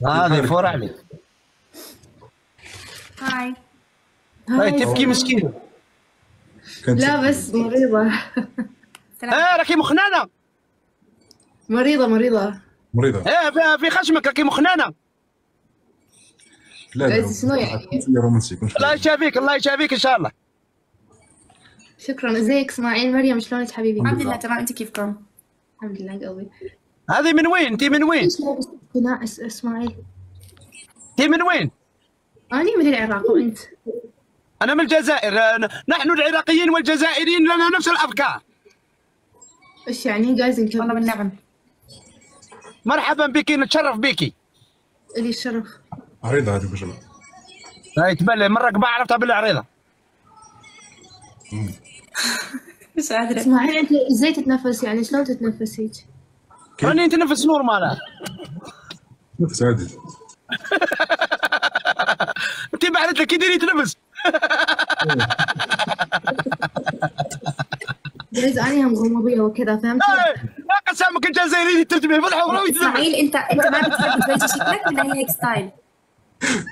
هذه فور عليك. هاي هاي تبكي مسكين. لا بس مريضة. راكي مخنانة. مريضة. في خشمك راكي مخنانة. لا شنو يعني؟ الله يشافيك الله يشافيك ان شاء الله. شكرا. ازيك اسماعيل؟ مريم شلونك حبيبي؟ الحمد لله تمام. انت كيفكم؟ الحمد لله قلبي. هذه من وين؟ انت من وين؟ ليش لابس قناع اسماعيل؟ انت من وين؟ أنا من العراق وأنت؟ أنا من الجزائر. نحن العراقيين والجزائريين لنا نفس الأفكار. إيش يعني جايزين؟ والله بالنعم. مرحبا بك نتشرف بك. اللي الشرف. عريضة هذه بجمع. هاي تبلي مرة قبع عرفتها بالعريضة. مش قادرة. اسماعيل أنت إزاي تتنفس يعني شلون تتنفس هيك؟ راني نتنفس نورمال. نفس عادي. انت بعدت لك يديري تنفس. جايز أنا مغمضية وكذا فهمت؟ لا قسامك الجزائريين ترتمي بالحب وراوي تنفس. اسماعيل انت ما بتحب تبيجي شكلك ولا هي هيك ستايل؟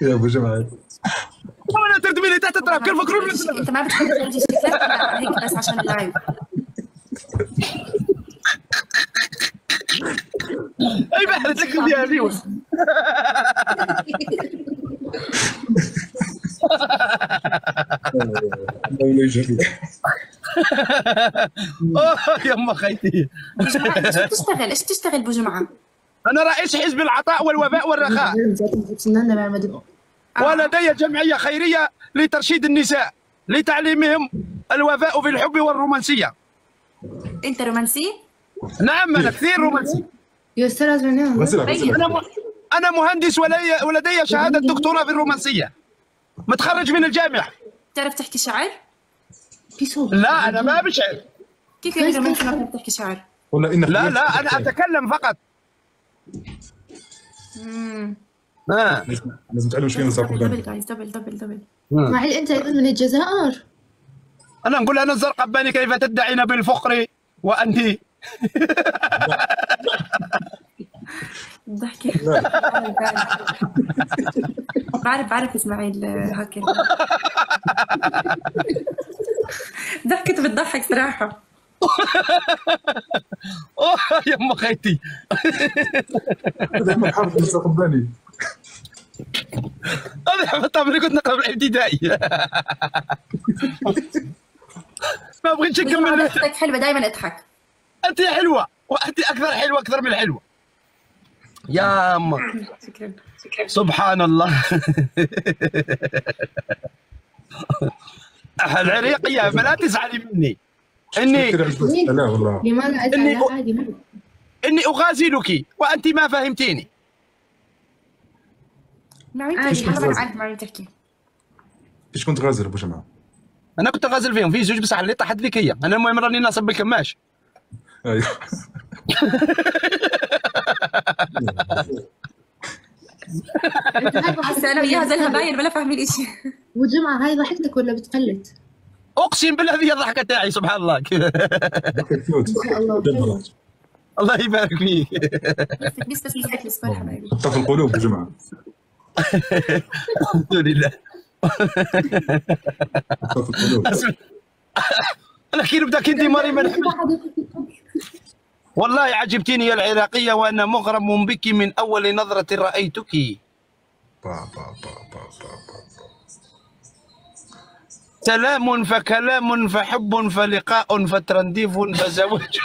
يا ابو جمعة ولا ترتمي لي تحت التراب كيف فكرون. انت ما بتحب تبيجي شكلك ولا هيك بس عشان اللايف؟ اي بعدت لك فيها ديوان. يما خيتي. ايش تشتغل بجمعة؟ انا رئيس حزب العطاء والوفاء والرخاء. ولدي جمعية خيرية لترشيد النساء لتعليمهم الوفاء في الحب والرومانسية. انت رومانسي؟ نعم انا كثير رومانسي. يا استاذ انا مهندس ولدي شهادة دكتوراه في الرومانسية. متخرج من الجامعة. تعرف تحكي شعر؟ لا انا ما بشعر. كيف يعني رومانسي ما بتعرف تحكي شعر؟ لا انا اتكلم فقط. لازم تعلم شوي من صاحب دبل جايز دبل. اسماعيل انت ايضا من الجزائر؟ انا نقول انا الزرقباني كيف تدعين بالفقر وانت ضحكي. بعرف اسماعيل هاكر. ضحكت بتضحك صراحة. يما خيتي. دائما حافظ الزرقباني. هذه حفظتها من كنت نقرا بالابتدائي. ما بغيتش نكمل. ضحكتك حلوة دائما اضحك. انت حلوة وانت اكثر حلوة اكثر من الحلوة. يا أما شكرا. سبحان الله. العريقية فلا تزعلي مني. لا والله. لماذا أزعل؟ عادي. إني أغازلك وأنت ما فهمتيني. معي تحكي. أنا عارف معي تحكي. إيش كنت غازل أبو جمعة؟ أنا كنت غازل فيهم في زوج بصح اللي طاحت لك هي. أنا المهم راني ناصب بالكماش. أيوه. حاسة أنا وياها زلها باين ولا فاهمين إشي. وجمعة هاي ضحكتك ولا بتقلد؟ أقسم بالله هذه الضحكة تاعي سبحان الله. الله يبارك فيك. بس حبايبي. حطها في القلوب يا جماعة. الحمد لله. حطها في القلوب. أنا كي نبدا كنتي مريم والله عجبتيني يا العراقية وأنا مغرم بك من أول نظرة رأيتك. سلام فكلام فحب فلقاء فترنديف فزواج.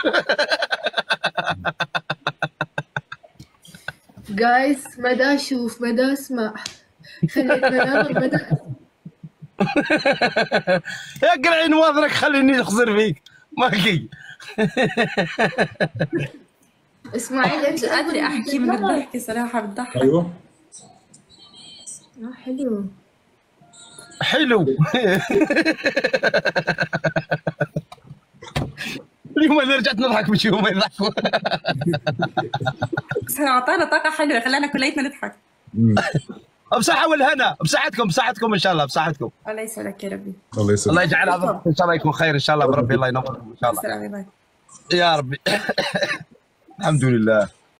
جايز مدى اشوف مدى اسمع خليت مناظر مدى. اقرعي نواظرك خليني اخزر فيك ماكي. اسماعيل انت ادري احكي من الضحك صراحه بتضحك. ايوه حلو اليوم اللي رجعت نضحك مش يوم يضحكوا. بس اعطانا طاقه حلوه خلانا كليتنا نضحك. بصحة والهنا بصحتكم ان شاء الله بصحتكم. الله يسعدك يا ربي. الله يسعدك. الله يجعل هذا ان شاء الله يكون خير ان شاء الله بربي الله ينوركم ان شاء الله. السلام عليكم. يا ربي. الحمد لله.